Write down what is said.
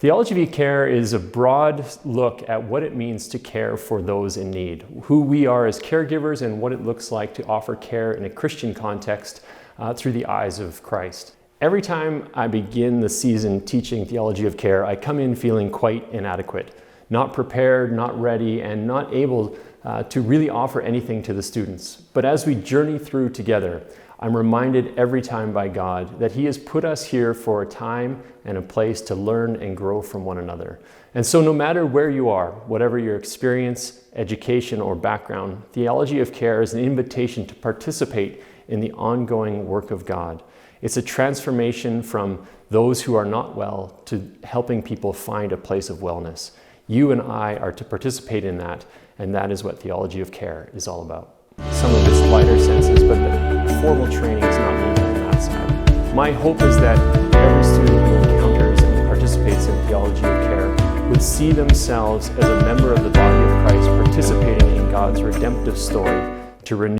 Theology of Care is a broad look at what it means to care for those in need, who we are as caregivers and what it looks like to offer care in a Christian context through the eyes of Christ. Every time I begin the season teaching Theology of Care, I come in feeling quite inadequate, not prepared, not ready, and not able to really offer anything to the students. But as we journey through together, I'm reminded every time by God that He has put us here for a time and a place to learn and grow from one another. And so no matter where you are, whatever your experience, education, or background, Theology of Care is an invitation to participate in the ongoing work of God. It's a transformation from those who are not well to helping people find a place of wellness. You and I are to participate in that, and that is what Theology of Care is all about. Some of its lighter senses, but the formal training is not needed on that side. My hope is that every student who encounters and participates in Theology of Care would see themselves as a member of the body of Christ participating in God's redemptive story to renew